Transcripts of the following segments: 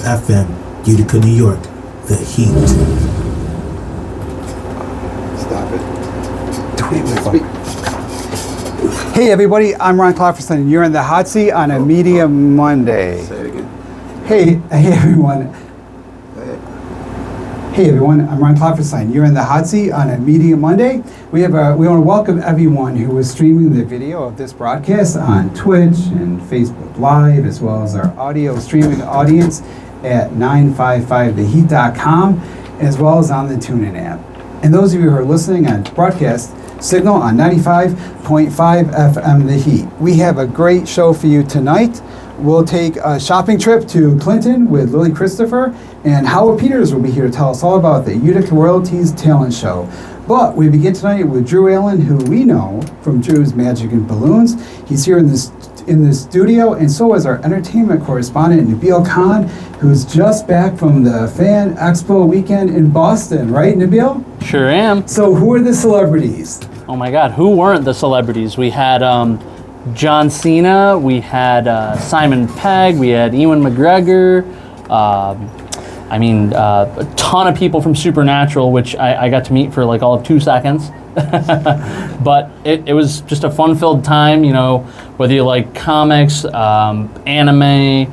FM, Utica, New York, the heat. Stop it. Hey everybody, I'm Ron Clafferson, and you're in the hot seat on a Media Monday. Say it again. Hey everyone. Hey everyone, I'm Ron Clafferson. You're in the hot seat on a Media Monday. We want to welcome everyone who is streaming the video of this broadcast on Twitch and Facebook Live, as well as our audio streaming audience at 955theheat.com, as well as on the TuneIn app. And those of you who are listening on broadcast signal on 95.5 FM The Heat. We have a great show for you tonight. We'll take a shopping trip to Clinton with Lily Christopher, and Hawa Peters will be here to tell us all about the Utica Royalties Talent Show. But we begin tonight with Drew Allen, who we know from Drew's Magic and Balloons. He's here in the studio, and so is our entertainment correspondent, Nabil Khan, who's just back from the Fan Expo weekend in Boston, right, Nabil? Sure am. So who are the celebrities? Oh my God, who weren't the celebrities? We had John Cena, we had Simon Pegg, we had Ewan McGregor, a ton of people from Supernatural, which I got to meet for like all of 2 seconds. But it was just a fun-filled time, you know, whether you like comics, anime,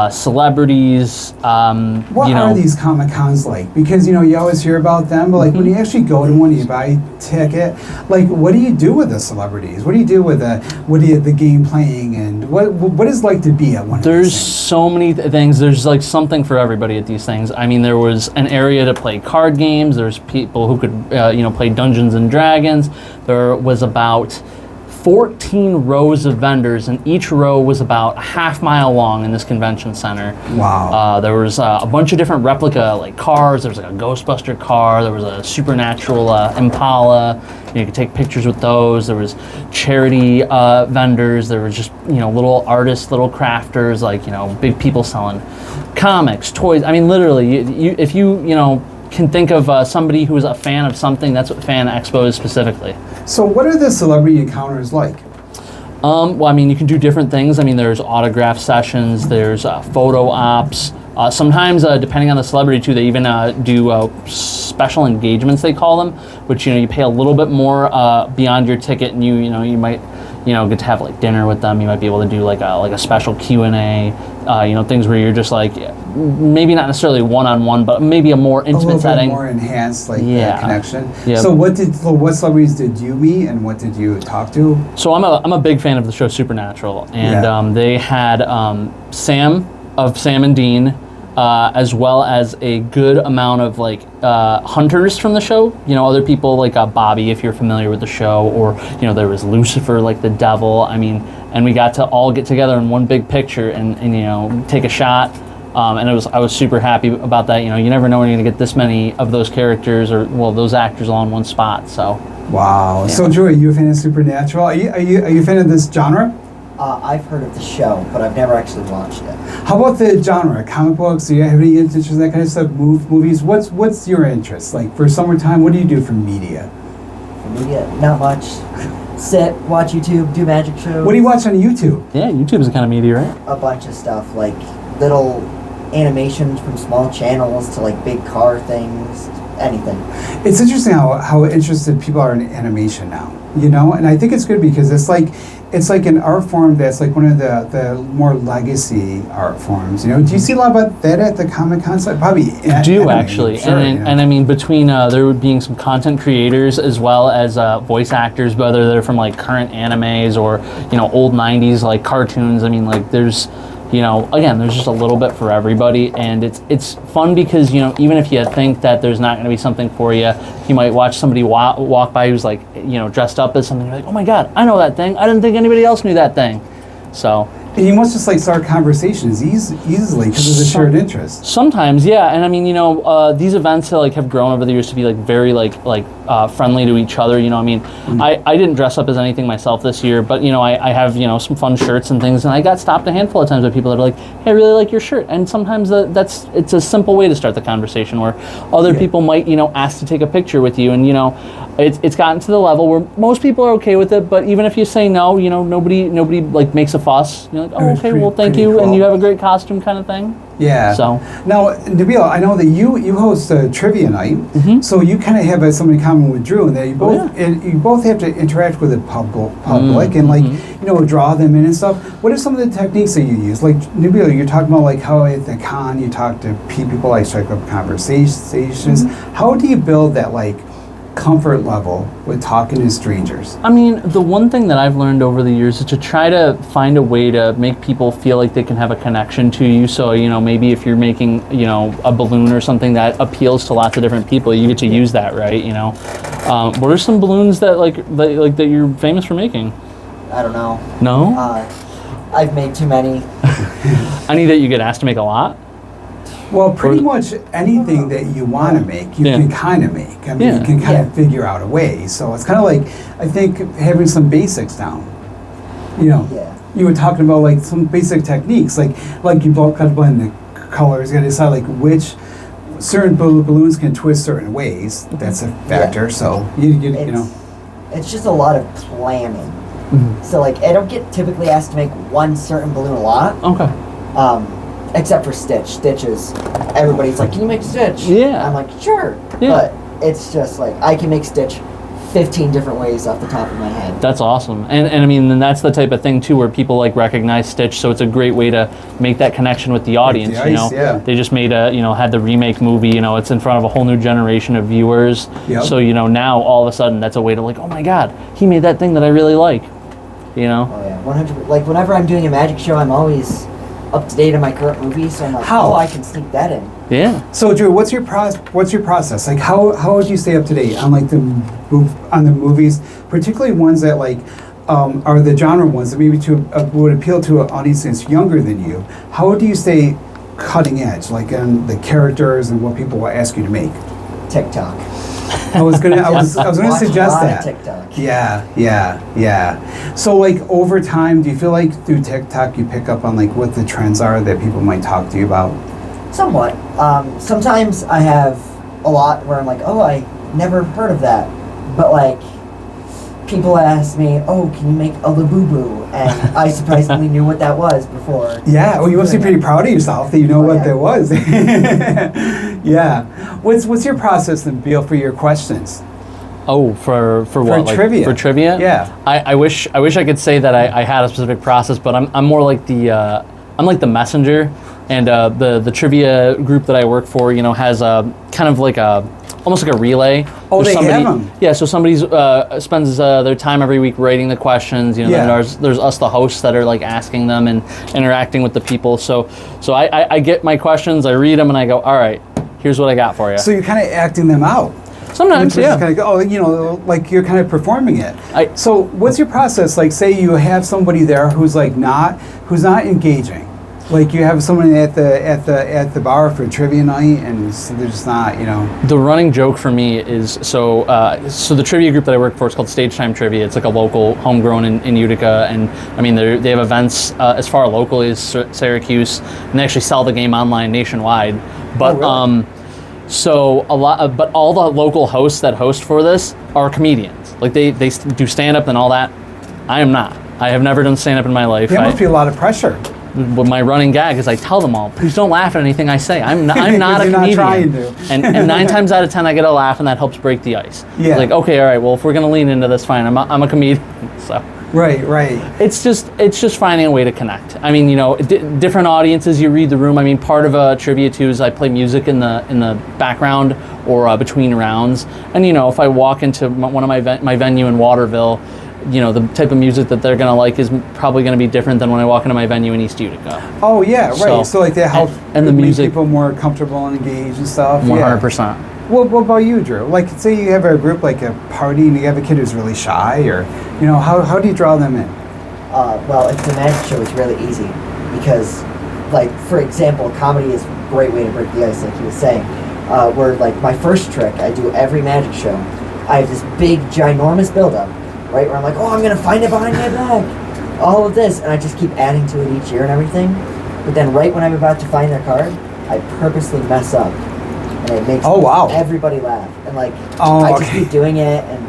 celebrities. What are these Comic Cons like? Because you always hear about them, but like when you actually go to one, you buy a ticket. Like, what do you do with the celebrities? What do you do with the game playing, and what is it like to be at one of these There's things? so many things. There's like something for everybody at these things. I mean, there was an area to play card games. There's people who could play Dungeons and Dragons. There was about 14 rows of vendors, and each row was about a half-mile long in this convention center. Wow. There was a bunch of different replica like cars. There was like a Ghostbuster car. There was a Supernatural Impala. You could take pictures with those. There was charity vendors. There was just little artists, little crafters, like big people selling comics, toys. I mean, literally, if you can think of somebody who is a fan of something, that's what Fan Expo is specifically. So what are the celebrity encounters like? You can do different things. I mean, there's autograph sessions, there's photo ops. Sometimes, depending on the celebrity too, they even do special engagements, they call them, which you pay a little bit more beyond your ticket, and you might get to have like dinner with them. You might be able to do like a special Q&A, things where you're just like, maybe not necessarily one-on-one, but maybe a more intimate setting. A little bit more enhanced, connection. Yep. So what celebrities did you meet, and what did you talk to? So I'm a big fan of the show Supernatural, and they had Sam of Sam and Dean, as well as a good amount of hunters from the show. Other people like Bobby, if you're familiar with the show, or there was Lucifer, like the devil. And we got to all get together in one big picture and take a shot. And I was super happy about that. You never know when you're gonna get this many of those characters or those actors all in one spot. So. Wow. Yeah. So Drew, are you a fan of Supernatural? Are you a fan of this genre? I've heard of the show, but I've never actually watched it. How about the genre? Comic books? Do you have any interest in that kind of stuff? Movies? What's your interest? Like for summertime, what do you do for media? For media, not much. Sit, watch YouTube, do magic shows. What do you watch on YouTube? Yeah, YouTube is a kind of media, right? A bunch of stuff, like little animations from small channels to like big car things, anything. It's interesting how interested people are in animation now, and I think it's good because it's like an art form that's like one of the more legacy art forms. Do you see a lot about that at the Comic Con side? Probably. I do actually, sure, and between there being some content creators as well as voice actors, whether they're from like current animes or old '90s like cartoons. There's again, there's just a little bit for everybody, and it's fun because even if you think that there's not going to be something for you, you might watch somebody walk by who's like dressed up as something. You're like, oh my God, I know that thing. I didn't think anybody else knew that thing. So. And you must just start conversations easily because of the shared interest. Sometimes, yeah, and these events have grown over the years to be very friendly to each other. Mm-hmm. I didn't dress up as anything myself this year, but I have some fun shirts and things, and I got stopped a handful of times by people that are like, hey, I really like your shirt, and sometimes it's a simple way to start the conversation where other people might ask to take a picture with you, and it's gotten to the level where most people are okay with it, but even if you say no, nobody makes a fuss. You're like, oh, okay, well, thank you, cool. And you have a great costume kind of thing. Yeah. So now, Nabil, I know that you host a trivia night, so you kind of have something in common with Drew, and that you both you both have to interact with the public and like draw them in and stuff. What are some of the techniques that you use? Like Nabil, you're talking about like how at the con you talk to people, like strike up conversations. How do you build that like comfort level with talking to strangers? I mean, the one thing that I've learned over the years is to try to find a way to make people feel like they can have a connection to you. So, maybe if you're making, a balloon or something that appeals to lots of different people, you get to use that, right? What are some balloons that you're famous for making? I don't know. No? I've made too many. Any that you get asked to make a lot? Well, pretty much anything that you want to make, you can kind of make. I mean, you can kind of figure out a way. So it's kind of like, I think, having some basics down. You were talking about like some basic techniques, like you both got to blend the colors, you got to decide like which certain balloons can twist certain ways. That's a factor. So you know, it's just a lot of planning. So like, I don't get typically asked to make one certain balloon a lot. Okay. Except for Stitch. Stitch is, everybody's like, can you make Stitch? Yeah. I'm like, sure. Yeah. But it's just like, I can make Stitch 15 different ways off the top of my head. That's awesome. And I mean, then that's the type of thing too where people like recognize Stitch, so it's a great way to make that connection with the audience, They just made had the remake movie, it's in front of a whole new generation of viewers. Yep. So, now all of a sudden that's a way to like, oh my God, he made that thing that I really like, Oh yeah, 100. Like whenever I'm doing a magic show, I'm always up to date on my current movies, so I'm like, I can sneak that in. Yeah. So Drew, what's your process? Like how would you stay up to date on like the movies, particularly ones that like are the genre ones that maybe would appeal to an audience that's younger than you? How do you stay cutting edge, like on the characters and what people will ask you to make? TikTok. I was gonna suggest that. TikTok. Yeah. So like over time, do you feel like through TikTok you pick up on like what the trends are that people might talk to you about? Somewhat. Sometimes I have a lot where I'm like, I never heard of that. But like, people ask me, can you make a Labubu? And I surprisingly knew what that was before. Yeah, well, you must be pretty proud of yourself that you know what that was. Yeah. What's your process, Nabil, for your questions? Oh, for what? For trivia. For trivia? Yeah. I wish I could say that I had a specific process, but I'm more like the messenger, and the trivia group that I work for, has a kind of like almost like a relay. Oh, they have them. Yeah, so somebody spends their time every week writing the questions. Then there's us, the hosts, that are like asking them and interacting with the people. So I get my questions, I read them, and I go, all right, here's what I got for you. So you're kind of acting them out. Sometimes, yeah. Kind of, like you're kind of performing it. So what's your process? Like, say you have somebody there who's not engaging. Like you have someone at the bar for trivia night, and they're just not, The running joke for me is so the trivia group that I work for is called Stage Time Trivia. It's like a local, homegrown in Utica, and I mean they have events as far locally as Syracuse, and they actually sell the game online nationwide. But really? So but all the local hosts that host for this are comedians. Like they do stand up and all that. I am not. I have never done stand up in my life. There must be a lot of pressure. With my running gag is I tell them all, please don't laugh at anything I say. I'm not a comedian. Not trying to. And 9 times out of 10 I get a laugh, and that helps break the ice. Yeah. Like, okay, all right, well, if we're gonna lean into this, fine. I'm a comedian. So Right. it's just finding a way to connect. I mean, different audiences. You read the room. I mean, part of a trivia too is I play music in the background or between rounds. And if I walk into one of my venue in Waterville, the type of music that they're gonna like is probably gonna be different than when I walk into my venue in East Utica. Oh yeah, right. So like that helps and the make music, people more comfortable and engaged and stuff. 100%. Well, what about you, Drew? Like, say you have a group like a party and you have a kid who's really shy, or how do you draw them in? Well, if it's a magic show, it's really easy because, like, for example, comedy is a great way to break the ice, like he was saying. Where like my first trick I do every magic show, I have this big ginormous buildup. Right, where I'm like, I'm gonna find it behind my back, all of this, and I just keep adding to it each year and everything. But then, right when I'm about to find their card, I purposely mess up, and it makes everybody laugh. And like, I just keep doing it, and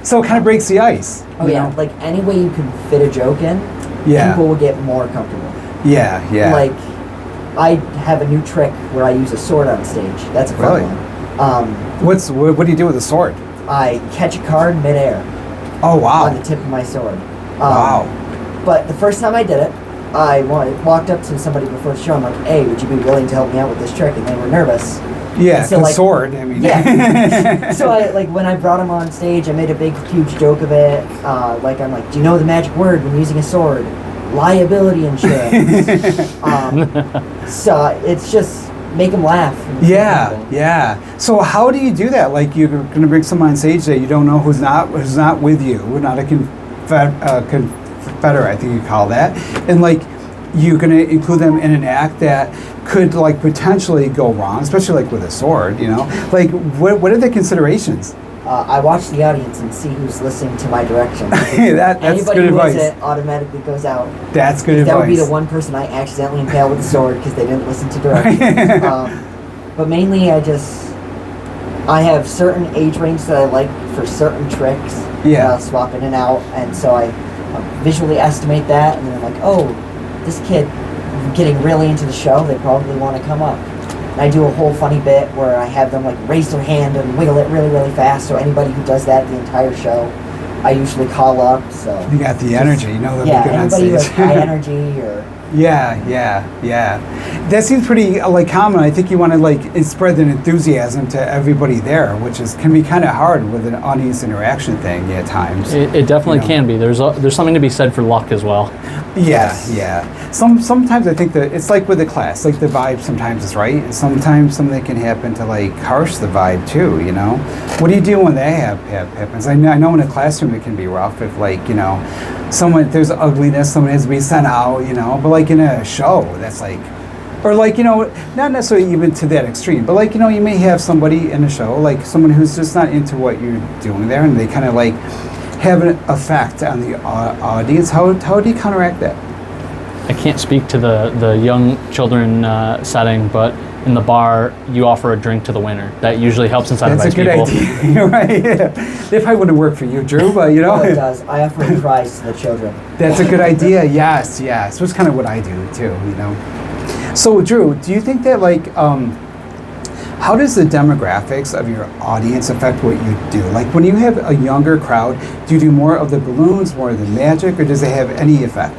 so it kind of breaks the ice. Oh yeah, like any way you can fit a joke in, people will get more comfortable. Yeah. Like, I have a new trick where I use a sword on stage. That's a fun Really? one. What do you do with a sword? I catch a card midair Oh wow! on the tip of my sword. Wow. But the first time I did it, I walked up to somebody before the show. I'm like, "Hey, would you be willing to help me out with this trick?" And they were nervous. Yeah, so, the like, sword. I mean, Yeah. So I when I brought him on stage, I made a big, huge joke of it. I'm like, "Do you know the magic word when using a sword? Liability insurance." So it's just make them laugh. Yeah. So how do you do that? Like you're going to bring someone on stage that you don't know who's not with you, who's not a confederate, I think you call that, and like you're going to include them in an act that could like potentially go wrong, especially like with a sword, you know? Like what are the considerations? I watch the audience and see who's listening to my direction. That's Anybody good who advice. it automatically goes out. That's good advice. That would be the one person I accidentally impale with the sword because they didn't listen to directions. But mainly I have certain age range that I like for certain tricks. Yeah. I'll swap in and out, and so I visually estimate that, and then I'm like, oh, this kid getting really into the show, they probably want to come up. And I do a whole funny bit where I have them like raise their hand and wiggle it really, really fast. So anybody who does that the entire show, I usually call up. So you got the energy, you know, yeah, good on anybody with stage. high energy or Yeah. That seems pretty like common. I think you want to like spread the enthusiasm to everybody there, which can be kind of hard with an audience interaction thing at times. It definitely can be. There's something to be said for luck as well. Yeah. Sometimes I think that it's like with the class, like the vibe sometimes is right, and sometimes something can happen to like harsh the vibe too. You know, what do you do when that happens? I know in a classroom it can be rough if like there's ugliness, someone has to be sent out, but like in a show that's like, or like not necessarily even to that extreme, but like you may have somebody in a show, like someone who's just not into what you're doing there, and they kind of like have an effect on the audience. How do you counteract that? I can't speak to the young children setting, but in the bar, you offer a drink to the winner. That usually helps incentivize people. That's a good idea. You're right. Yeah. They probably wouldn't work for you, Drew, but Oh, it does. I offer a prize to the children. That's a good idea. Yes. So it's kind of what I do too. So Drew, do you think that like how does the demographics of your audience affect what you do? Like when you have a younger crowd, do you do more of the balloons, more of the magic, or does it have any effect?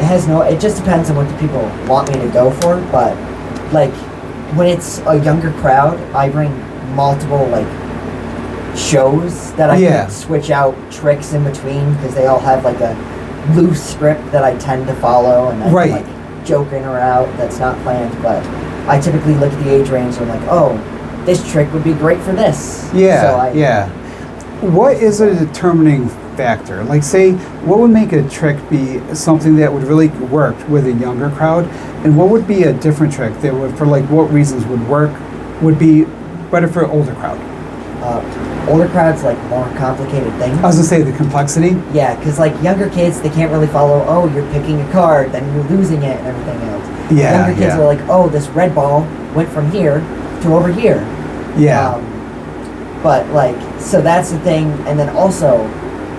It just depends on what the people want me to go for, but like when it's a younger crowd, I bring multiple like shows that I can switch out tricks in between because they all have like a loose script that I tend to follow, and I can like joke in or out that's not planned, but I typically look at the age range and I'm like, oh, this trick would be great for this. What is a determining factor? Like say, what would make a trick be something that would really work with a younger crowd, and what would be a different trick that would, for like what reasons would be better for an older crowd? Older crowds like more complicated things. I was gonna say the complexity. Yeah, because like younger kids, they can't really follow. Oh, you're picking a card, then you're losing it, and everything else. Younger kids are like, oh, this red ball went from here to over here. But like, so that's the thing, and then also,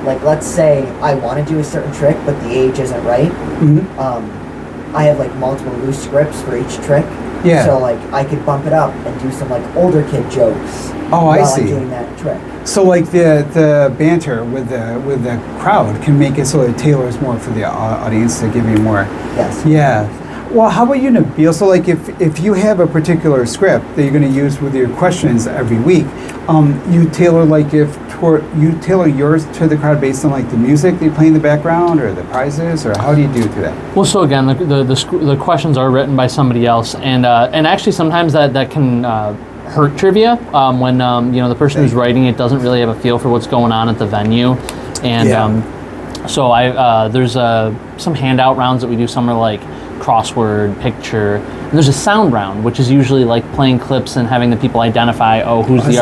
like, let's say I want to do a certain trick, but the age isn't right. I have like multiple loose scripts for each trick. So like I could bump it up and do some like older kid jokes. Oh, I see. I'm doing that trick. So like the banter with the crowd can make it so it tailors more for the audience to give you more. Yes. Yeah. Well, how about you, Nabil? So like if you have a particular script that you're going to use with your questions every week, you tailor yours to the crowd based on like the music they play in the background or the prizes, or how do you do that? Well, so again, the questions are written by somebody else, and actually sometimes that can hurt trivia when the person who's writing it doesn't really have a feel for what's going on at the venue, and so there's some handout rounds that we do. Some are like crossword, picture, and there's a sound round, which is usually like playing clips and having the people identify, who's the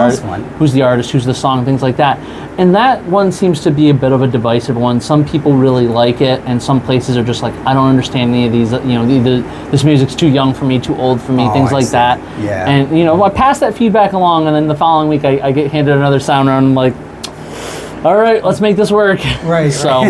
artist, who's the song, things like that. And that one seems to be a bit of a divisive one. Some people really like it, and some places are just like, I don't understand any of these, this music's too young for me, too old for me, things like that. Yeah. And I pass that feedback along, and then the following week I get handed another sound round, and I'm like, all right, let's make this work. Right. So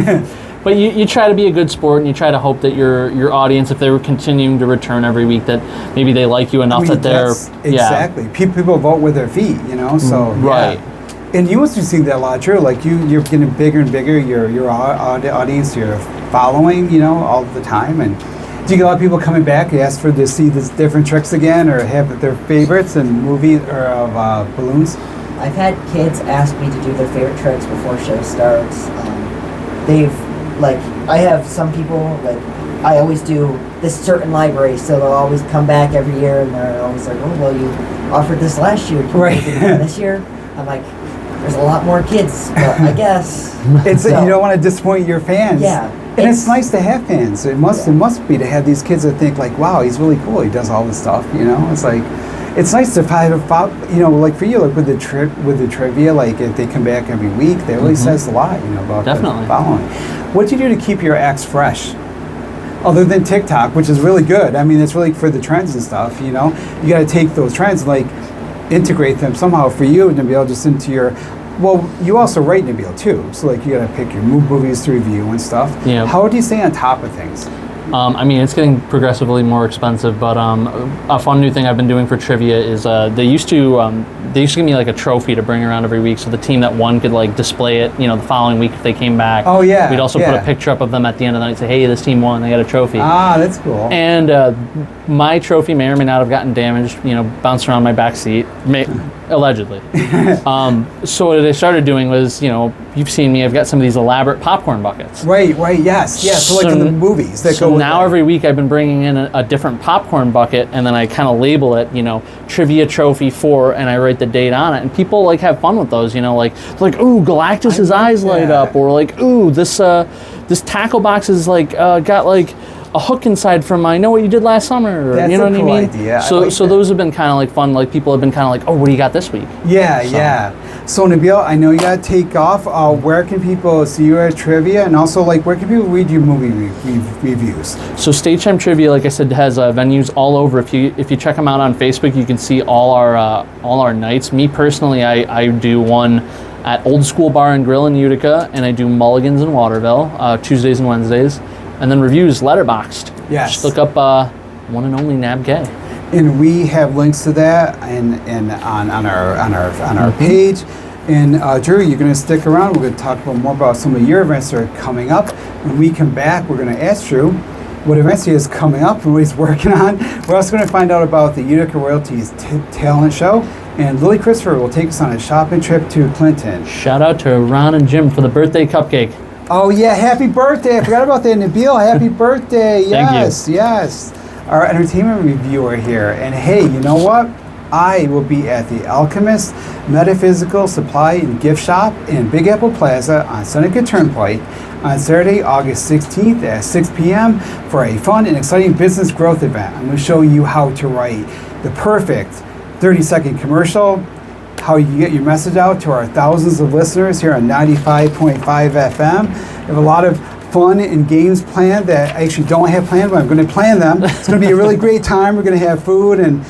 But you try to be a good sport, and you try to hope that your audience, if they were continuing to return every week, that maybe they like you enough that they're exactly. People vote with their feet, so right. And you must be seeing that a lot, too. Like you're getting bigger and bigger. Your audience, your following, all the time. And do you get a lot of people coming back, ask to see these different tricks again, or have their favorites in movies or of balloons? I've had kids ask me to do their favorite tricks before show starts. I have some people, I always do this certain library, so they'll always come back every year, and they're always like, oh, well, you offered this last year. Can right. you do it this year? I'm like, there's a lot more kids, but I guess. You don't want to disappoint your fans. Yeah. And it's nice to have fans. It must be to have these kids that think like, wow, he's really cool. He does all this stuff, It's like, it's nice to have, like for you, like with the trivia, like if they come back every week, that really says a lot, about Definitely. the following. What do you do to keep your acts fresh? Other than TikTok, which is really good. I mean, it's really for the trends and stuff, You got to take those trends, like integrate them somehow for you, Nabil, just into your. Well, you also write, Nabil, too. So, like, you got to pick your movies to review and stuff. Yeah. How do you stay on top of things? I mean, it's getting progressively more expensive, but a fun new thing I've been doing for trivia is they used to give me like a trophy to bring around every week, so the team that won could like display it, the following week if they came back. Oh yeah. We'd also put a picture up of them at the end of the night and say, hey, this team won, they got a trophy. Ah, that's cool. And my trophy may or may not have gotten damaged, bounced around my back seat, allegedly. So what I started doing was, you've seen me, I've got some of these elaborate popcorn buckets. Right, yes. Yeah, so like in the movies that go with now that. every week I've been bringing in a different popcorn bucket, and then I kind of label it, trivia trophy 4, and I write the date on it, and people like have fun with those, like ooh, Galactus's eyes light up, or like ooh, this tackle box is like got like a hook inside from I Know What You Did Last Summer, or, That's you know a what cool I mean? idea. So like that. those have been kind of like fun. Like people have been kind of like, oh, what do you got this week? Yeah. So Nabil, I know you got to take off. Where can people see you at trivia, and also like where can people read your movie reviews? So Stage Time Trivia, like I said, has venues all over. If you check them out on Facebook, you can see all our nights. Me personally, I do one at Old School Bar and Grill in Utica, and I do Mulligan's in Waterville, Tuesdays and Wednesdays, and then reviews Letterboxd. Yes. Just look up one and only Nab Gay. And we have links to that and on our page. And Drew, you're going to stick around. We're going to talk more about some of your events that are coming up. When we come back, we're going to ask Drew what events he is coming up and what he's working on. We're also going to find out about the Utica Royalties talent show. And Lily Christopher will take us on a shopping trip to Clinton. Shout out to Ron and Jim for the birthday cupcake. Oh yeah, happy birthday. I forgot about that, Nabil. Happy birthday. Thank you. Yes. Our entertainment reviewer here. And hey, you know what? I will be at the Alchemist Metaphysical Supply and Gift Shop in Big Apple Plaza on Seneca Turnpike on Saturday, August 16th at 6 p.m. for a fun and exciting business growth event. I'm going to show you how to write the perfect 30-second commercial, how you get your message out to our thousands of listeners here on 95.5 FM. We have a lot of fun and games planned that I actually don't have planned, but I'm going to plan them. It's going to be a really great time. We're going to have food and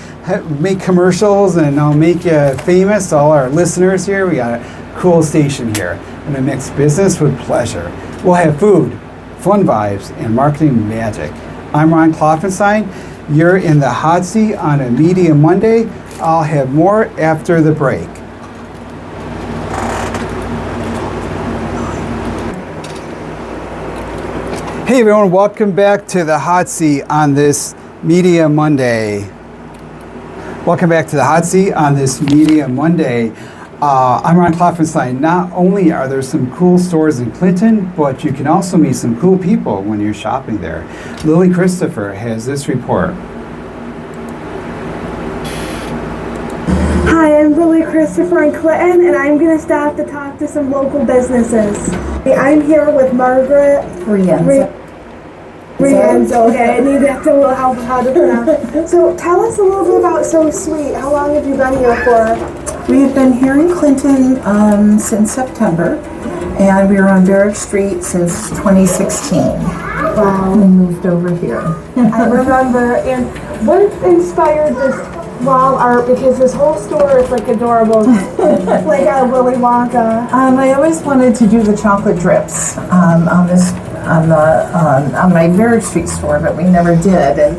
make commercials, and I'll make you famous, all our listeners here. We got a cool station here. I'm going to mix business with pleasure. We'll have food, fun vibes, and marketing magic. I'm Ron Kloffenstein. You're in the hot seat on a Media Monday. I'll have more after the break. Hey everyone, welcome back to the hot seat on this Media Monday. Welcome back to the hot seat on this Media Monday. I'm Ron Kloffenstein. Not only are there some cool stores in Clinton, but you can also meet some cool people when you're shopping there. Lily Christopher has this report. Hi, I'm Lily Christopher in Clinton, and I'm going to stop to talk to some local businesses. I'm here with Margaret Rienzo. Okay, I need a little help with how to pronounce it. So tell us a little bit about So Sweet. How long have you been here for? We've been here in Clinton since September, and we were on Barrack Street since 2016. Wow. We moved over here. I remember. And what inspired this wall art? Because this whole store is like adorable, like a Willy Wonka. I always wanted to do the chocolate drips on this on my Barrett Street store, but we never did. And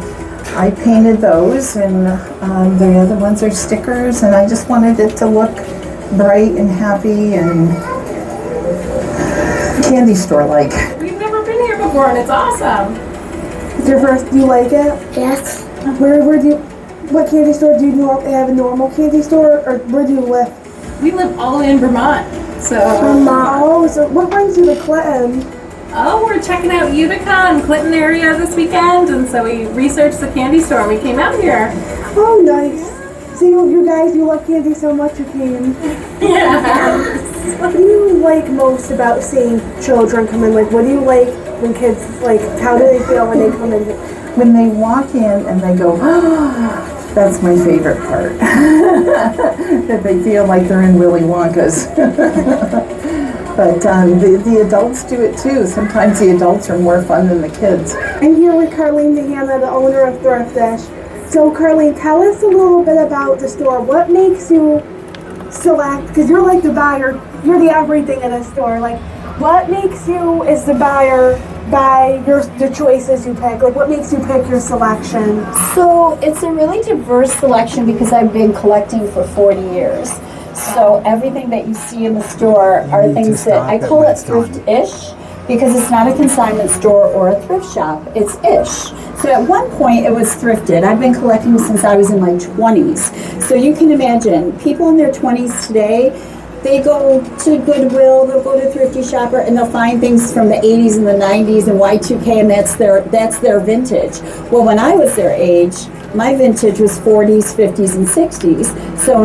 I painted those, and the other ones are stickers, and I just wanted it to look bright and happy and candy store-like. We've never been here before, and it's awesome. It's your first, do you like it? Yes. What candy store do you have? A normal candy store, or where do you live? We live all the way in Vermont, so. Oh, so what brings you to Clinton? Oh, we're checking out Utica and Clinton area this weekend, and so we researched the candy store and we came out here. Oh, nice. So you love candy so much you came. Yeah. What do you like most about seeing children come in? Like, what do you like when kids, like, how do they feel when they come in? When they walk in and they go, oh, that's my favorite part. That they feel like they're in Willy Wonka's. But the adults do it too. Sometimes the adults are more fun than the kids. I'm here with Carlene DeHanna, the owner of Thriftish. So Carlene, tell us a little bit about the store. What makes you select, because you're like the buyer, you're the everything in a store. Like, what makes you, as the buyer, buy the choices you pick? Like, what makes you pick your selection? So it's a really diverse selection because I've been collecting for 40 years. So everything that you see in the store are things that I call it thrift-ish because it's not a consignment store or a thrift shop, it's ish. So at one point it was thrifted. I've been collecting since I was in my 20s. So you can imagine, people in their 20s today, they go to Goodwill, they'll go to Thrifty Shopper, and they'll find things from the 80s and the 90s and Y2K, and that's their vintage. Well, when I was their age, my vintage was 40s, 50s, and 60s. So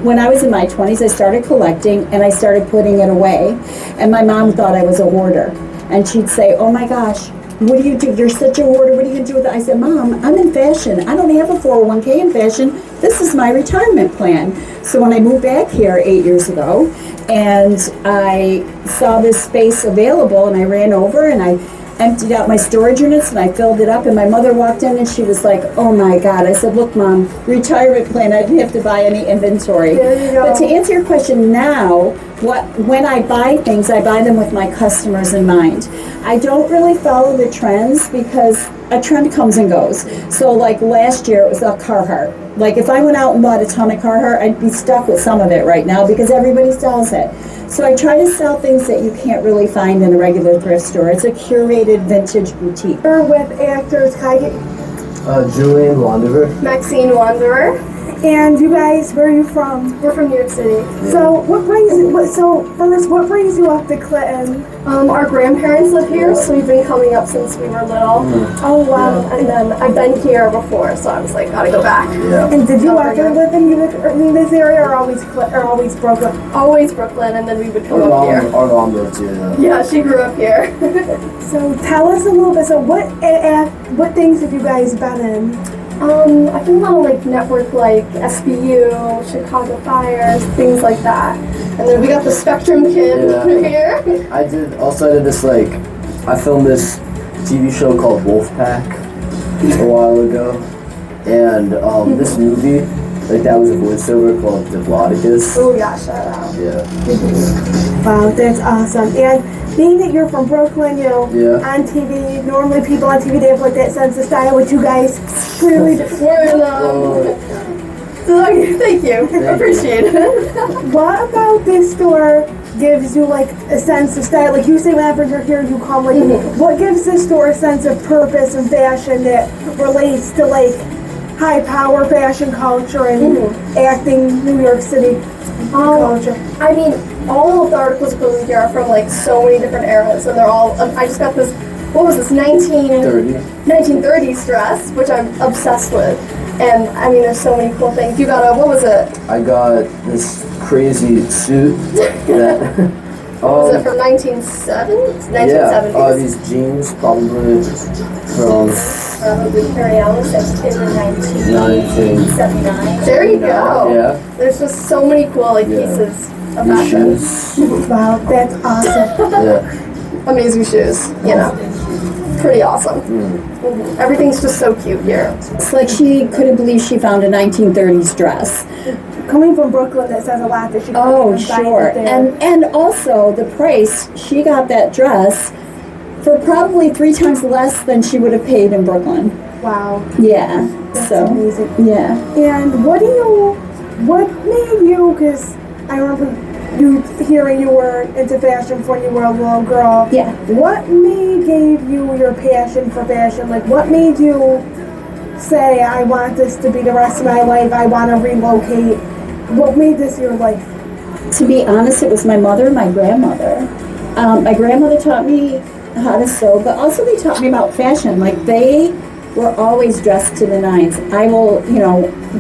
when I was in my 20s, I started collecting and I started putting it away. And my mom thought I was a hoarder. And she'd say, oh my gosh, what do you do? You're such a hoarder. What are you going to do with it? I said, Mom, I'm in fashion. I don't have a 401k in fashion. This is my retirement plan. So when I moved back here 8 years ago and I saw this space available and I ran over and I emptied out my storage units and I filled it up, and my mother walked in and she was like, oh my God. I said, look, Mom, retirement plan, I didn't have to buy any inventory. There you go. But to answer your question now, when I buy things, I buy them with my customers in mind. I don't really follow the trends because a trend comes and goes. So like last year it was a Carhartt. Like if I went out and bought a ton of Carhartt, I'd be stuck with some of it right now because everybody sells it. So I try to sell things that you can't really find in a regular thrift store. It's a curated vintage boutique. Or with actors, Julian Wanderer. Maxine Wanderer. and you guys, where are you from? We're from New York City. So what brings you up to Clinton? Our grandparents live here, so we've been coming up since we were little. Oh wow. And then I've been here before, so I was like, gotta go back. Yeah. And did you ever live in this area, or always Brooklyn? Always Brooklyn, and then we would come up here. Our mom lived here. Yeah, she grew up here. So tell us a little bit. So what things have you guys been in? I've been on like network like SBU, Chicago Fires, things like that. And then we got the Spectrum Kid here. I did this I filmed this TV show called Wolfpack a while ago. And this movie, that was a voiceover called Diplodocus. Oh yeah, shout out. Yeah. Wow, that's awesome. And being that you're from Brooklyn, on TV, normally people on TV, they have like that sense of style, which you guys clearly do. Thank you. Appreciate it. What about this store gives you like a sense of style? Like you say, whenever you're here, you come like, what gives this store a sense of purpose and fashion that relates to like high power fashion culture and acting New York City culture? I mean, all of the articles posted here are from like so many different eras, and they're all. I just got this. What was this? 1930s dress, which I'm obsessed with. And I mean, there's so many cool things. You got what was it? I got this crazy suit that. Was it from 1970s? Yeah, these jeans probably from. Harry Alice in the 1979. There you go. Yeah. There's just so many cool pieces of These fashion. shoes. Wow, that's awesome. Yeah. Amazing shoes, pretty awesome. Everything's just so cute here. It's like she couldn't believe she found a 1930s dress. Coming from Brooklyn, that says a lot that she Oh, couldn't find sure. it there. And also the price, she got that dress for probably 3 times less than she would have paid in Brooklyn. Wow. Yeah. That's amazing. Yeah. And what made you, because I remember you hearing you were into fashion when you were a little girl. Yeah. What gave you your passion for fashion? Like, what made you say, I want this to be the rest of my life, I want to relocate? What made this your life? To be honest, it was my mother and my grandmother. My grandmother taught me how to sew, but also they taught me about fashion. Like, they were always dressed to the nines.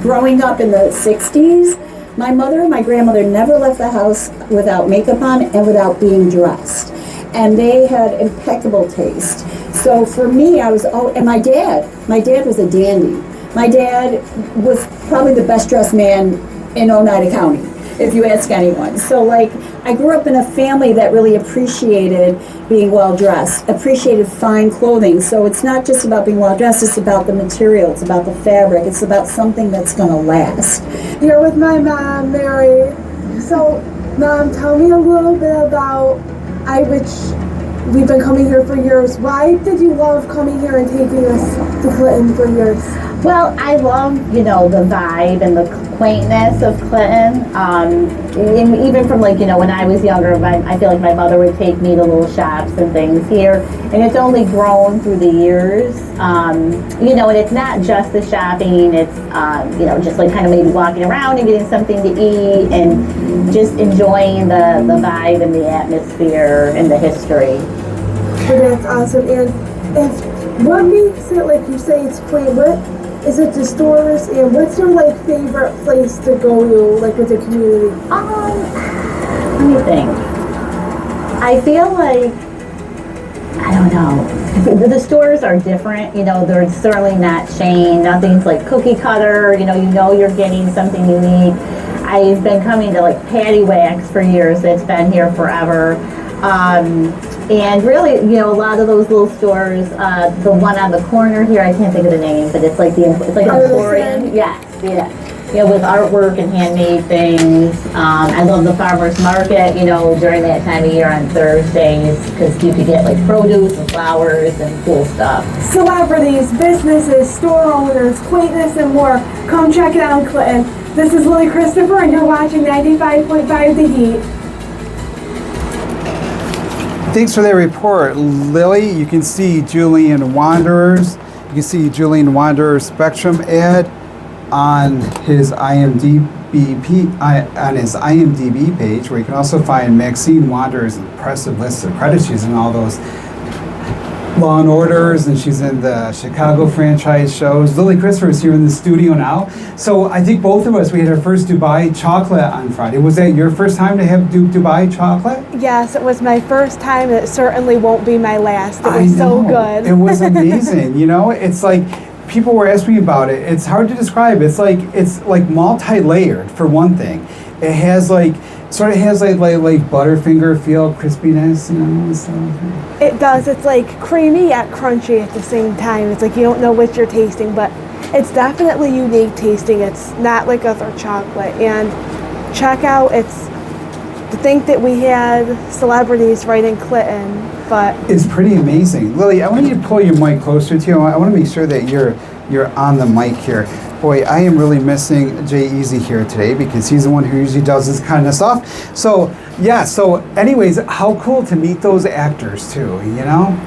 Growing up in the 60s, my mother and my grandmother never left the house without makeup on and without being dressed. And they had impeccable taste. So for me, and my dad was a dandy. My dad was probably the best dressed man in Oneida County, if you ask anyone. So like, I grew up in a family that really appreciated being well dressed, appreciated fine clothing. So it's not just about being well dressed, it's about the material, it's about the fabric, it's about something that's gonna last. You're with my mom, Mary. So, Mom, tell me a little bit about, we've been coming here for years. Why did you love coming here and taking us to Clinton for years? Well, I love, the vibe and the quaintness of Clinton. And even from when I was younger, I feel like my mother would take me to little shops and things here. And it's only grown through the years. And it's not just the shopping, it's, just kind of maybe walking around and getting something to eat and just enjoying the vibe and the atmosphere and the history. That's awesome. And what makes it, like you say, it's quaint? What is it, the stores, and what's your favorite place to go to, with the community? Let me think. I feel like, I don't know. The stores are different, they're certainly not chain. Nothing's like cookie cutter, you're getting something unique. I've been coming to Patty Wax for years. It's been here forever. And really, a lot of those little stores, the one on the corner here, I can't think of the name, but it's like an Emporium. Yes, yeah. With artwork and handmade things. I love the farmer's market, during that time of year on Thursdays, because you could get produce and flowers and cool stuff. Celebrities, businesses, store owners, quaintness, and more. Come check it out in Clinton. This is Lily Christopher, and you're watching 95.5 The Heat. Thanks for that report, Lily. You can see Julian Wanderers. You can see Julian Wanderers Spectrum ad on his IMDb page, where you can also find Maxine Wanderer's impressive list of credits. She's in all those Law and Orders, and she's in the Chicago franchise shows. Lily Christopher is here in the studio now. So I think both of us, we had our first Dubai chocolate on Friday. Was that your first time to have Dubai chocolate? Yes, it was my first time. It certainly won't be my last. It was so good. It was amazing. It's like, people were asking me about it. It's hard to describe. It's like multi-layered, for one thing. It has sort of has like Butterfinger feel, crispiness, and stuff. It does. It's creamy yet crunchy at the same time. It's you don't know what you're tasting, but it's definitely unique tasting. It's not like other chocolate. And check out, to think that we had celebrities right in Clinton, but it's pretty amazing. Lily, I want you to pull your mic closer to you. I want to make sure that you're on the mic here. Boy, I am really missing Jay Easy here today, because he's the one who usually does this kind of stuff. So anyways, how cool to meet those actors too,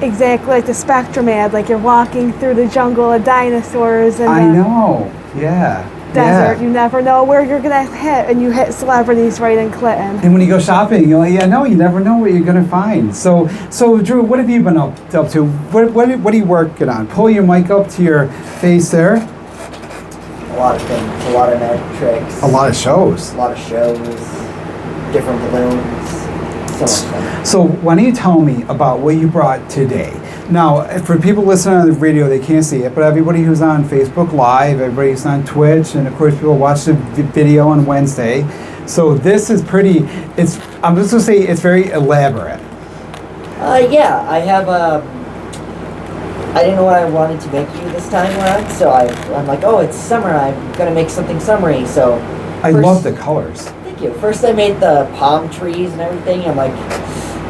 Exactly, like the Spectrum ad, you're walking through the jungle of dinosaurs and I know, yeah. Desert. Yeah. You never know where you're gonna hit, and you hit celebrities right in Clinton. And when you go shopping, you're you never know what you're gonna find. So Drew, what have you been up to? What are you working on? Pull your mic up to your face there. A lot of things, a lot of magic tricks. A lot of shows. Different balloons. So much fun. So why don't you tell me about what you brought today? Now, for people listening on the radio, they can't see it, but everybody who's on Facebook Live, everybody who's on Twitch, and of course people watch the video on Wednesday. So this is I'm just gonna say it's very elaborate. Yeah, I have I didn't know what I wanted to make you this time around, so I'm like, oh, it's summer, I'm gonna make something summery, so. I love the colors. Thank you. First I made the palm trees and everything, I'm like,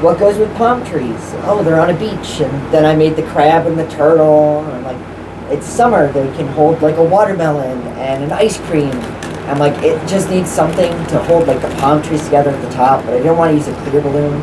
what goes with palm trees? Oh, they're on a beach. And then I made the crab and the turtle. And I'm like, it's summer. They can hold like a watermelon and an ice cream. I'm like, it just needs something to hold like the palm trees together at the top, but I didn't want to use a clear balloon.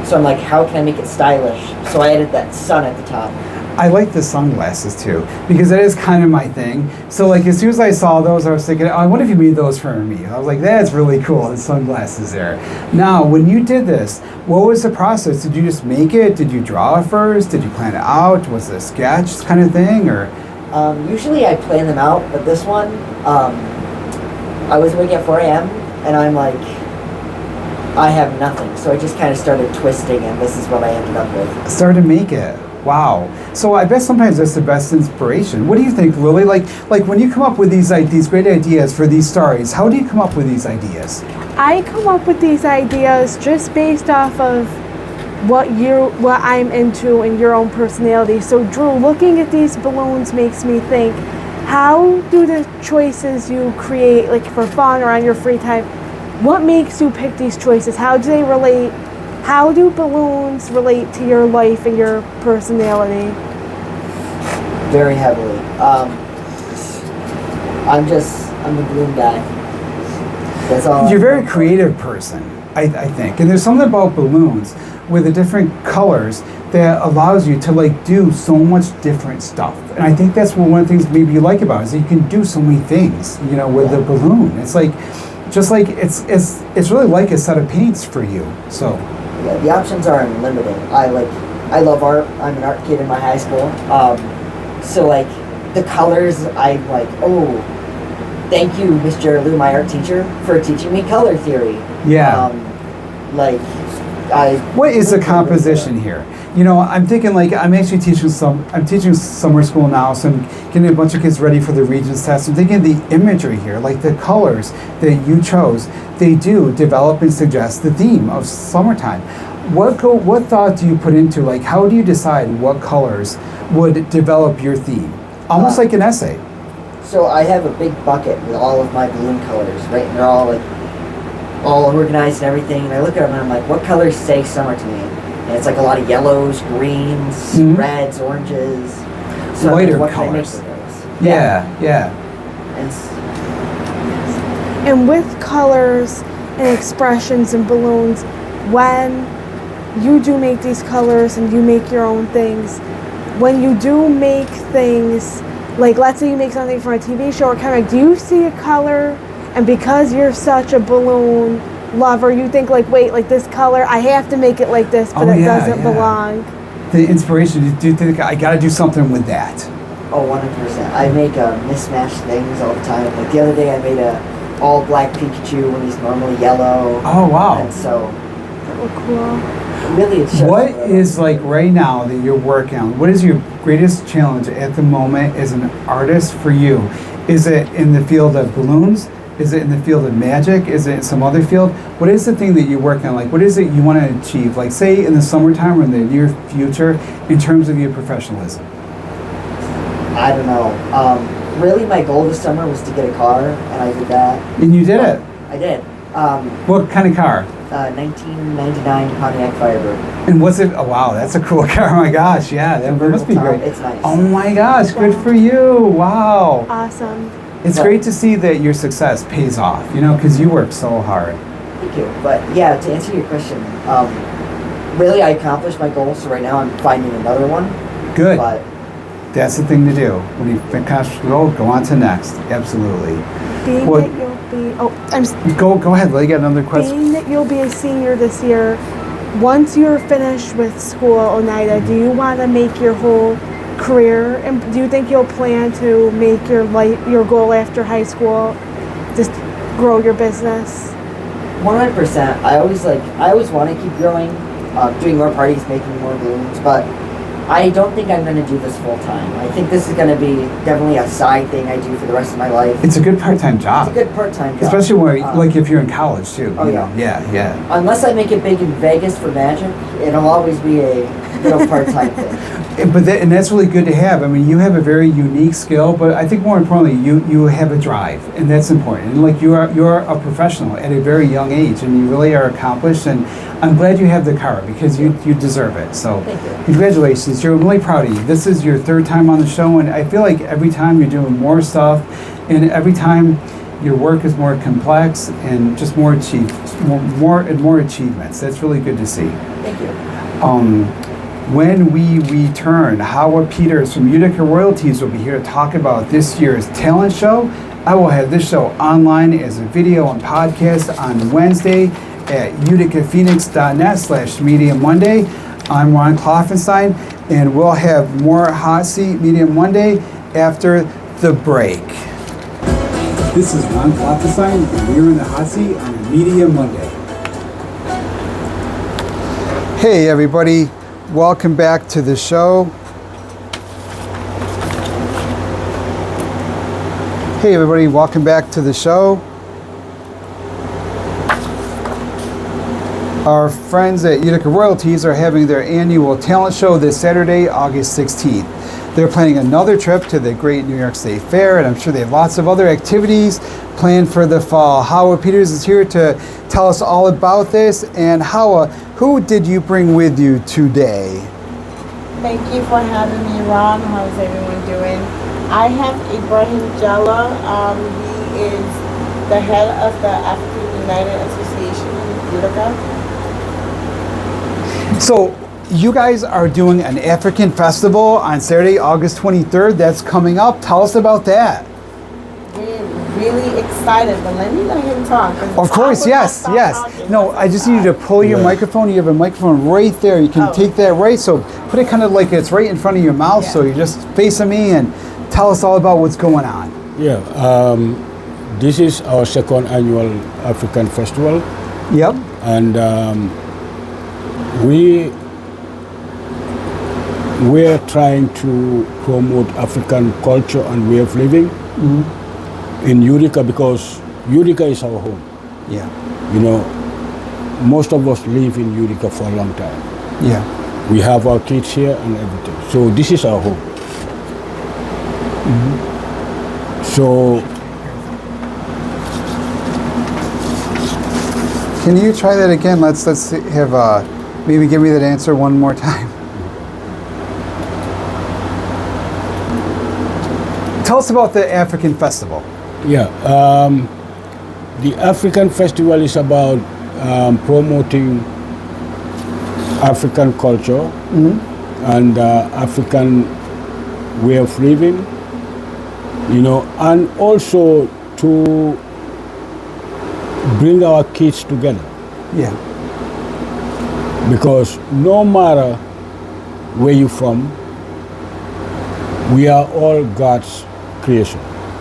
So I'm like, how can I make it stylish? So I added that sun at the top. I like the sunglasses too, because that is kind of my thing. So like as soon as I saw those, I was thinking, oh, I wonder if you made those for me. I was like, that's really cool, the sunglasses there. Now, when you did this, what was the process? Did you just make it? Did you draw it first? Did you plan it out? Was it a sketch kind of thing, or? Usually I plan them out, but this one, I was waking at 4 a.m. and I'm like, I have nothing. So I just kind of started twisting, and this is what I ended up with. Started to make it. Wow. So I bet sometimes that's the best inspiration. What do you think, Lily? Like when you come up with these great ideas for these stories, how do you come up with these ideas? I come up with these ideas just based off of what I'm into and your own personality. So Drew, looking at these balloons makes me think, how do the choices you create, like for fun or on your free time, what makes you pick these choices? How do they relate? How do balloons relate to your life and your personality? Very heavily. I'm the balloon guy. That's all. You're a very creative person, I think. And there's something about balloons with the different colors that allows you to like do so much different stuff. And I think that's one of the things maybe you like about it, is that you can do so many things, with the balloon. It's like, just like, it's really like a set of paints for you, so. Yeah, the options are unlimited. I love art. I'm an art kid in my high school. So like the colors, I'm like, oh, thank you, Miss Jallou, my art teacher, for teaching me color theory. Yeah. What is the composition here? I'm thinking like I'm teaching summer school now, so I'm getting a bunch of kids ready for the Regents test. I'm thinking the imagery here, like the colors that you chose, they do develop and suggest the theme of summertime. What thought do you put into, like, how do you decide what colors would develop your theme? Almost like an essay. So I have a big bucket with all of my balloon colors, right? And they're all organized and everything. And I look at them and I'm like, what colors say summer to me? And it's like a lot of yellows, greens, reds, oranges. So lighter what colors. Can I make with those? Yeah. And with colors and expressions and balloons, when you do make these colors and you make your own things, when you do make things, like let's say you make something for a TV show or comic, do you see a color and because you're such a balloon lover, you think like, wait, like this color, I have to make it like this, but it doesn't belong? The inspiration, do you think I gotta do something with that? Oh, 100%. I make mismatched things all the time. Like the other day I made a all black Pikachu when he's normally yellow. Oh, wow. And so, that look cool. Really, it's just what is like right now that you're working on? What is your greatest challenge at the moment as an artist for you? Is it in the field of balloons? Is it in the field of magic? Is it in some other field? What is the thing that you're working on? Like, what is it you want to achieve? Like, say in the summertime or in the near future, in terms of your professionalism? I don't know. Really, my goal this summer was to get a car, and I did that. And you did it? I did. What kind of car? 1999 Pontiac Firebird. And what's it? Oh, wow, that's a cool car. Oh, my gosh, yeah, that must be great. It's nice. Oh, my gosh, good for you. Wow. Awesome. It's great to see that your success pays off, because you work so hard. Thank you. But, yeah, to answer your question, really, I accomplished my goal, so right now I'm finding another one. Good. But that's the thing to do. When you accomplish the goal, go on to next. Absolutely. Being that you'll be, Go ahead. Let me get another question. Being that you'll be a senior this year, once you're finished with school, Oneida, do you want to make your whole career, and do you think you'll plan to make your goal after high school, just grow your business? 100%. I always want to keep growing, doing more parties, making more balloons, but I don't think I'm going to do this full time. I think this is going to be definitely a side thing I do for the rest of my life. It's a good part-time job. It's a good part-time job. Especially like if you're in college too. Oh, yeah. Yeah. Unless I make it big in Vegas for magic, it'll always be a real part-time thing. And that's really good to have. I mean, you have a very unique skill, but I think more importantly, you have a drive, and that's important. And like you're a professional at a very young age, and you really are accomplished. And I'm glad you have the car because you deserve it. So, Thank you. congratulations. You're really proud of you. This is your third time on the show, and I feel like every time you're doing more stuff, and every time your work is more complex and just more achievements. That's really good to see. Thank you. When we return, Hawa Peters from Utica Royalties will be here to talk about this year's talent show. I will have this show online as a video and podcast on Wednesday at uticaphoenix.net/Media Monday. I'm Ron Kloffenstein, and we'll have more Hot Seat Media Monday after the break. This is Ron Kloffenstein, and we're in the Hot Seat on Media Monday. Hey everybody, welcome back to the show. Hey everybody, welcome back to the show. Our friends at Utica Royalties are having their annual talent show this Saturday, August 16th. They're planning another trip to the Great New York State Fair, and I'm sure they have lots of other activities planned for the fall. Hawa Peters is here to tell us all about this. And Hawa, who did you bring with you today? Thank you for having me, Ron. How's everyone doing? I have Ebrima Jallou. He is the head of the African United Association in Utica. So you guys are doing an African festival on Saturday, August 23rd. That's coming up. Tell us about that. We're really excited, but let me let him talk. Of course, yes. No, I just need you to pull your microphone. You have a microphone right there. You can take that right. So put it kind of like it's right in front of your mouth. So you're just facing me and tell us all about what's going on. Yeah, this is our second annual African festival. Yep. And we're trying to promote African culture and way of living in Utica, because Utica is our home. Yeah. You know, most of us live in Utica for a long time. Yeah. We have our kids here and everything. So this is our home. So can you try that again? Let's have maybe give me that answer one more time. Tell us about the African Festival. Yeah, the African Festival is about promoting African culture and African way of living, you know, and also to bring our kids together. Yeah. Because no matter where you're from, we are all God's creation.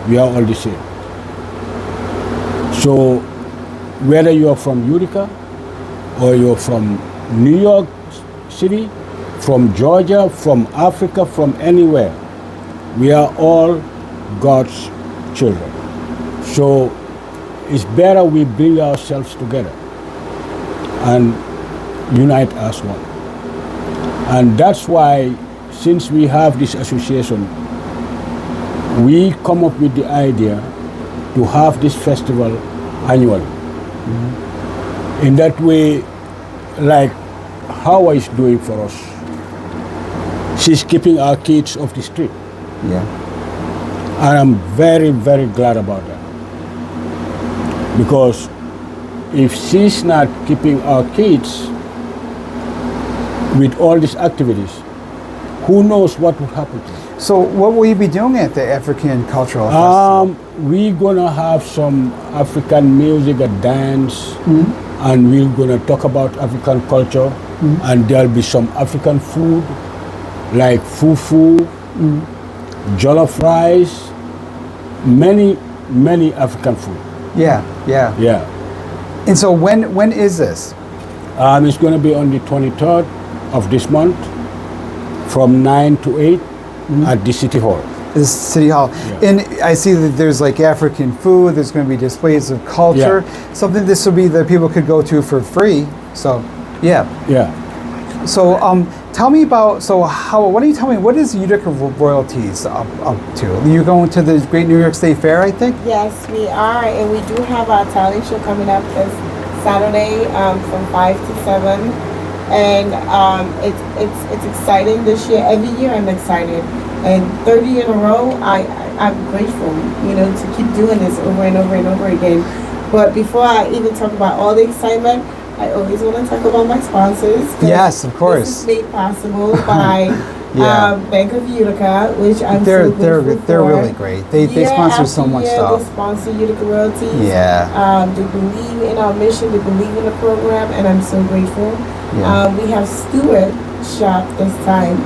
We are all the same. So whether you are from Utica or you're from New York City, from Georgia, from Africa, from anywhere, we are all God's children. So it's better we bring ourselves together and unite as one. And that's why, since we have this association, we come up with the idea to have this festival annually. In that way, like Hawa is doing for us, she's keeping our kids off the street. Yeah. And I'm very, very glad about that. Because if she's not keeping our kids with all these activities, who knows what would happen to them. So what will you be doing at the African Cultural Festival? We're gonna have some African music and dance, and we're gonna talk about African culture, and there'll be some African food like fufu, jollof rice, many African food. Yeah. And so when is this? It's gonna be on the 23rd of this month, from 9 to 8 at the City Hall. This City Hall. Yeah. And I see that there's like African food, there's going to be displays of culture, something this will be that people could go to for free. So, yeah. Yeah. So, Tell me about, so how, why don't you tell me, what is Utica Royalties up to? You're going to the Great New York State Fair, I think? Yes, we are, and we do have our talent show coming up this Saturday from 5 to 7. And it's exciting this year. Every year I'm excited. And 30 in a row, I'm grateful, to keep doing this over and over and over again. But before I even talk about all the excitement, I always want to talk about my sponsors. Yes, of course. This is made possible by Bank of Utica, which I'm they're so grateful for. They're really great. They sponsor so much stuff. They sponsor Utica Royalties. Yeah. They believe in our mission. They believe in the program, and I'm so grateful. Yeah. We have Stewart Shop this time.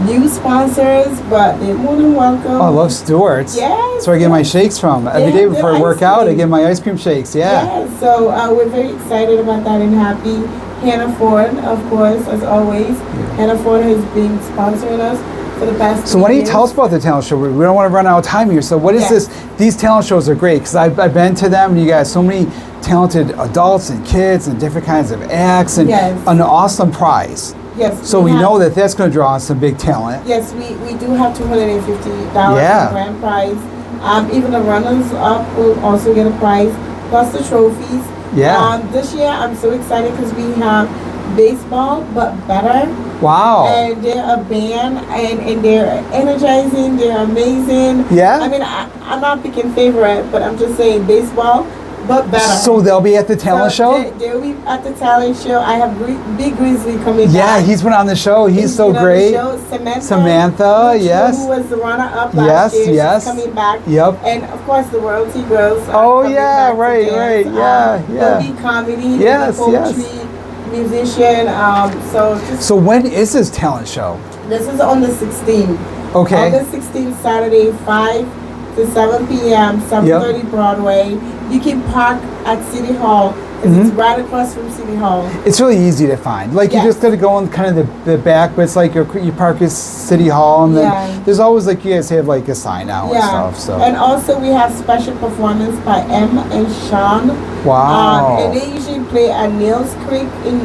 New sponsors, but they're more than welcome. Oh, I love Stewart's. Yes. That's where I get my shakes from. Every day before I work out, I get my ice cream shakes. Yeah. So we're very excited about that and happy. Hannah Ford, of course, as always. Hannah Ford has been sponsoring us for the past 2 years. So why don't you tell us about the talent show? We don't want to run out of time here. So what is this? These talent shows are great because I've been to them, and you guys so many talented adults and kids and different kinds of acts and an awesome prize. Yes. So we know that that's going to draw on some big talent. Yes, we do have $250 in grand prize. Even the runners-up will also get a prize, plus the trophies. Yeah. This year, I'm so excited because we have baseball, but better. Wow. And they're a band, and they're energizing, they're amazing. Yeah. I mean, I'm not picking favorite, but I'm just saying baseball, but better. So they'll be at the talent show? They'll be at the talent show. I have Big Grizzly coming back. Yeah, he's been on the show. He's so great. Samantha, yes. Who was the runner-up last year. Yes. She's coming back. Yep. And of course the Royalty Girls. Oh yeah, right. Yeah. There'll be comedy. Yes, poetry, musician. So when is this talent show? This is on the 16th. Okay. On the 16th, Saturday, 5 to 7 p.m., 7:30 Broadway. You can park at City Hall. It's right across from City Hall. It's really easy to find. Like you just got to go in kind of the back, but it's like you park at City Hall, and then there's always like you guys have like a sign out and stuff. So. And also we have special performance by M and Sean. Wow. And they usually play at Neils Creek in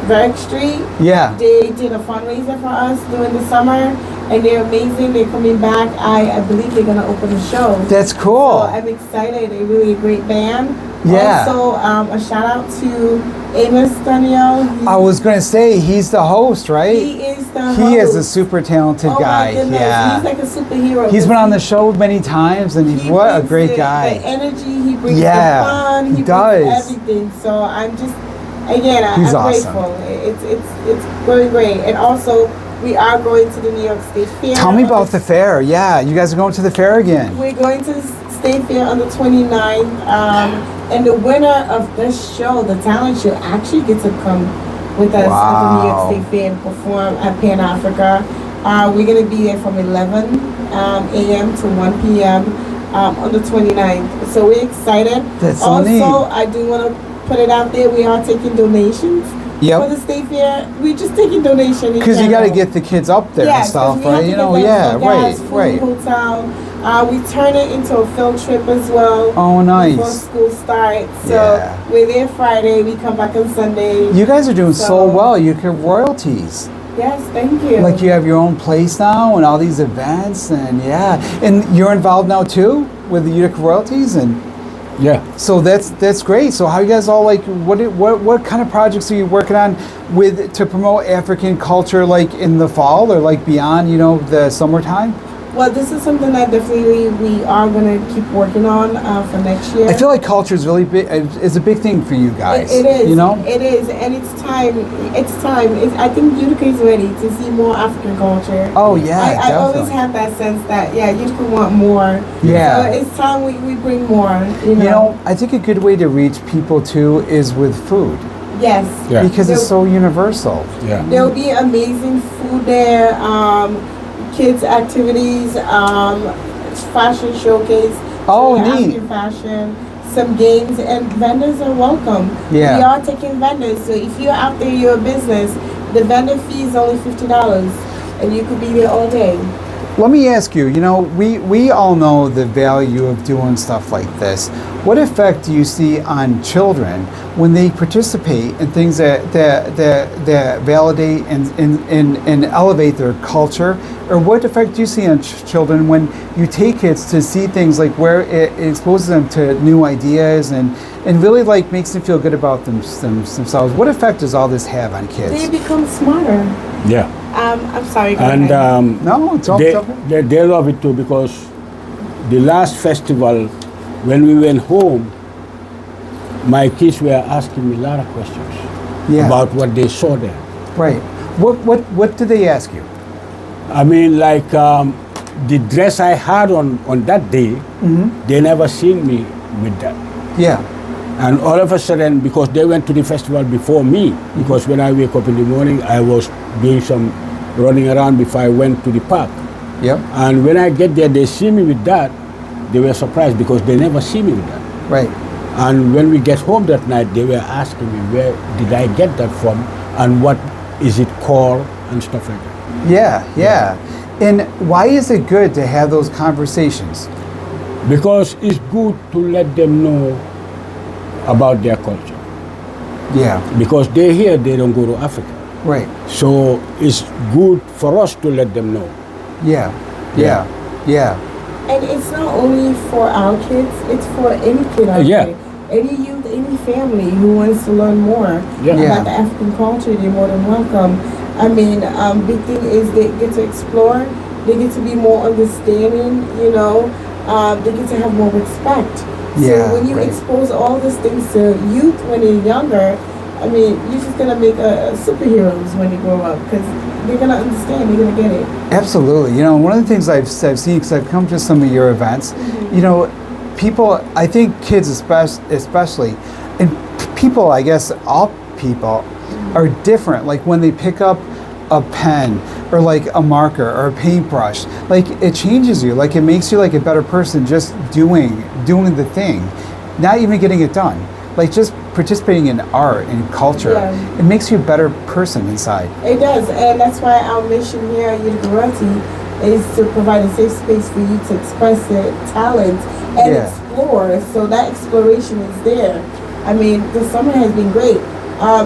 Varick Street. Yeah. They did a fundraiser for us during the summer, and they're amazing. They're coming back. I believe they're gonna open a show. That's cool. So I'm excited. They're really a great band. Yeah. Also, a shout out to Amos Daniel. I was going to say, he's the host, right? He is the host. He is a super talented guy. My goodness. Yeah. He's like a superhero. He's been on the show many times, and what a great guy. The energy, he brings the fun, he brings everything. So I'm just, again, He's I'm awesome. grateful. It's very great. And also, we are going to the New York State Fair. Tell me about the fair. Yeah, you guys are going to the fair again. We're going to the State Fair on the 29th. And the winner of this show, the talent show, actually gets to come with us at the New York State Fair and perform at Pan Africa. We're going to be there from 11 a.m. to 1 p.m. On the 29th. So we're excited. That's so neat. Also, I do want to put it out there, we are taking donations. Yep. For the State Fair, we're just taking donations. Because you got to get the kids up there and stuff, right? You know, right. Hotel. We turn it into a field trip as well. Oh, nice. Before school starts. So we're there Friday. We come back on Sunday. You guys are doing so well. You can royalties. Yes, thank you. Like you have your own place now and all these events and and you're involved now too with the Utica Royalties and. Yeah. So that's great. So how you guys all like what kind of projects are you working on with to promote African culture like in the fall or like beyond, the summertime? Well, this is something that definitely we are going to keep working on for next year. I feel like culture is really big. Is a big thing for you guys. It is. It is, and it's time. I think Utica is ready to see more African culture. Oh yeah, I always have that sense that Utica want more. Yeah. So it's time we bring more. I think a good way to reach people too is with food. Yes. Yeah. Because it's so universal. Yeah. There'll be amazing food there. Kids activities, fashion showcase. Oh, neat. African fashion, some games, and vendors are welcome. Yeah. We are taking vendors, so if you're out there, you're a business, the vendor fee is only $50, and you could be there all day. Let me ask you, we all know the value of doing stuff like this. What effect do you see on children when they participate in things that validate and elevate their culture? Or what effect do you see on children when you take kids to see things like where it exposes them to new ideas and really like makes them feel good about themselves? What effect does all this have on kids? They become smarter. Yeah. I'm sorry. Go And ahead. No, it's all they love it too, because the last festival, when we went home, my kids were asking me a lot of questions about what they saw there. Right. What did they ask you? I mean, like the dress I had on that day, they never seen me with that. Yeah. And all of a sudden, because they went to the festival before me, because when I wake up in the morning, I was doing some running around before I went to the park. Yep. And when I get there, they see me with that. They were surprised because they never see me with that. Right. And when we get home that night, they were asking me, where did I get that from? And what is it called? And stuff like that. Yeah. And why is it good to have those conversations? Because it's good to let them know about their culture. Yeah. Because they're here, they don't go to Africa. Right. So it's good for us to let them know. Yeah. And it's not only for our kids, it's for any kid out there. Any youth, any family who wants to learn more about the African culture, they're more than welcome. I mean, big thing is they get to explore, they get to be more understanding, they get to have more respect. So when you expose all these things to youth when they're younger, I mean, you're just gonna make superheroes when they grow up, because they're gonna understand, they're gonna get it. Absolutely. One of the things I've seen, because I've come to some of your events, people, I think kids especially, and people, I guess all people, are different. Like when they pick up a pen or like a marker or a paintbrush, like it changes you. Like it makes you like a better person just doing the thing, not even getting it done. Like just participating in art and culture, it makes you a better person inside. It does, and that's why our mission here at University is to provide a safe space for you to express your talent and explore. So that exploration is there. I mean, the summer has been great.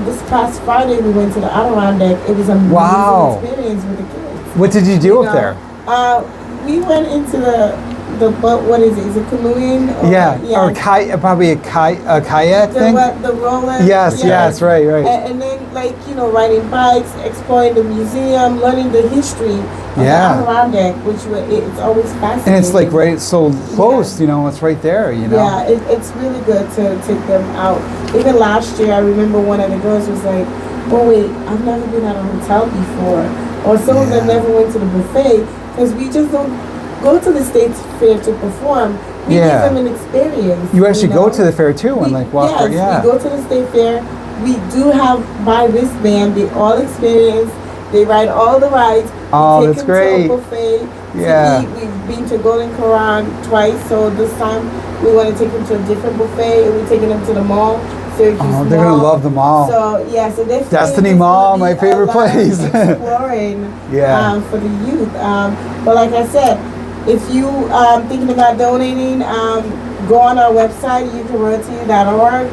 This past Friday we went to the Adirondack. It was an amazing experience with the kids. What did you do up there? We went into the boat. What is it? Is it canoeing? Or probably a kayak thing. The roller. Yes, right. And then riding bikes, exploring the museum, learning the history of the Adirondack, which it's always fascinating. And it's like so close. It's right there. Yeah, it's really good to take them out. Even last year, I remember one of the girls was like, "Oh wait, I've never been at a hotel before," or some of them never went to the buffet, because we just don't go to the State Fair to perform. We give them an experience. You actually go to the fair too and walk around. We go to the State Fair. We do have by wristband. They all experience. They ride all the rides. Oh, that's great. To a buffet to eat. We've been to Golden Koran twice, so this time we want to take them to a different buffet, and we're taking them to the mall. Syracuse Mall. They're gonna love the mall. So so they Destiny Mall, my favorite place. Exploring for the youth. But like I said, if you thinking about donating, go on our website, youthroyalty.org.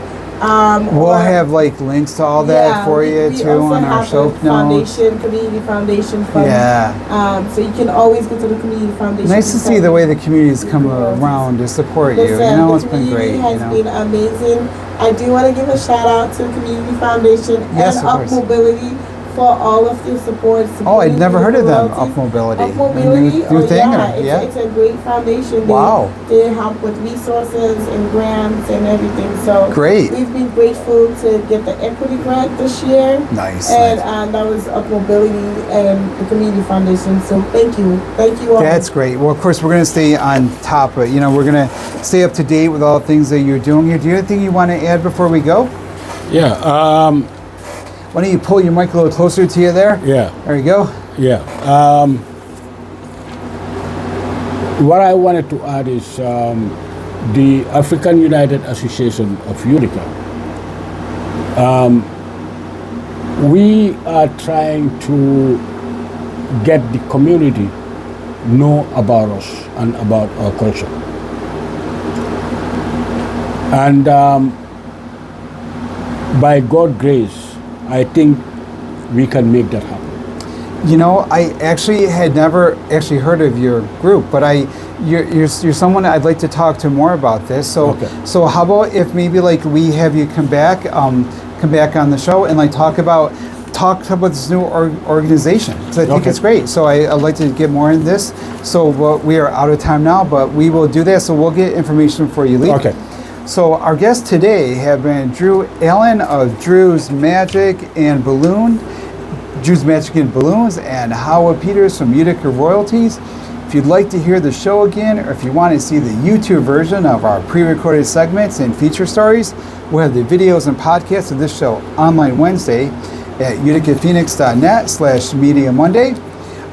We'll have links to all that for you too on our show notes. Community Foundation Fund. So you can always go to the Community Foundation. Nice to see the way the community's come around to support you. It's been great. The community has been amazing. I do want to give a shout out to Community Foundation and Up Mobility for all of their support. I'd never heard of them, Up Mobility. Up Mobility, it's a great foundation. They help with resources and grants and everything. So great. We've been grateful to get the equity grant this year. Nice. And that was Up Mobility and the Community Foundation. So thank you all. That's great. Well, of course, we're going to stay on top of it. We're going to stay up to date with all the things that you're doing here. Do you have anything you want to add before we go? Yeah. Why don't you pull your mic a little closer to you there? Yeah. There you go. Yeah. What I wanted to add is the African United Association of Utica. We are trying to get the community know about us and about our culture. And by God's grace, I think we can make that happen. You know, I actually had never actually heard of your group, but you're someone I'd like to talk to more about this. So, so how about if maybe like we have you come back on the show and like talk about this new organization. So I think it's great. So I'd like to get more into this. So we are out of time now, but we will do that. So we'll get information for you, Lee. Okay. So our guests today have been Drew Allen of Drew's Magic and Balloons, and Hawa Peters from Utica Royalties. If you'd like to hear the show again, or if you want to see the YouTube version of our pre-recorded segments and feature stories, we'll have the videos and podcasts of this show online Wednesday at uticaphoenix.net/Media Monday.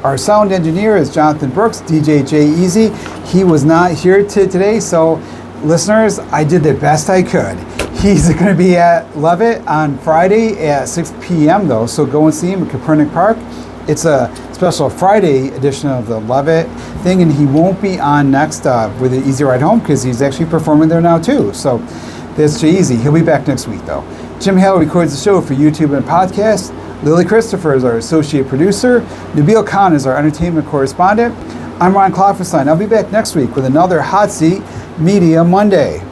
Our sound engineer is Jonathan Brooks, DJ J Easy. He was not here today, so listeners, I did the best I could. He's going to be at Levitt on Friday at 6 p.m. though, so go and see him at Copernic Park. It's a special Friday edition of the Levitt thing, and he won't be on next with the Easy Ride Home because he's actually performing there now too. So that's J Easy. He'll be back next week though. Jim Hale records the show for YouTube and podcast. Lily Christopher is our associate producer. Nabil Khan is our entertainment correspondent. I'm Ron Klofferstein. I'll be back next week with another Hot Seat Media Monday.